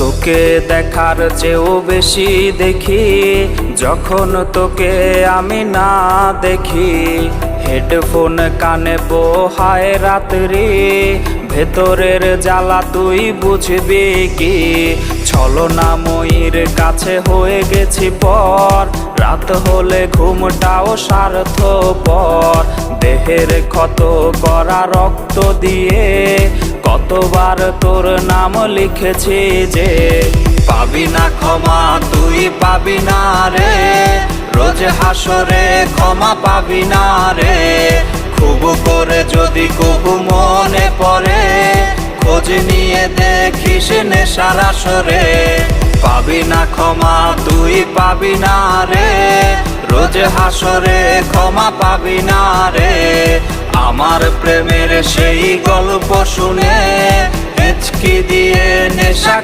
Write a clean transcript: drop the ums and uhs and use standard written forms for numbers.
তোকে দেখার চেয়েও বেশি দেখি যখন তোকে আমি না দেখি। হেডফোন কানে পোহায় রাত্রি, ভেতরের জ্বালা তুই বুঝবি কি। ছলনাময়ীর কাছে হয়ে গেছি পর, রাত হলে ঘুমটাও স্বার্থপর। দেহের ক্ষত করা রক্ত দিয়ে কতবার তোর নাম লিখেছি যে, পাবি না ক্ষমা তুই পাবি না রে, রোজ হাসরে ক্ষমা পাবি না রে। খুব করে যদি কবু মনে পড়ে, খোঁজ নিয়ে দেখিস নেশার আসরে। পাবি না ক্ষমা তুই পাবি না রে, রোজ হাসরে ক্ষমা পাবি না রে। আমার প্রেমের সেই গল্প শুনে হেঁচকি দিয়ে নেশা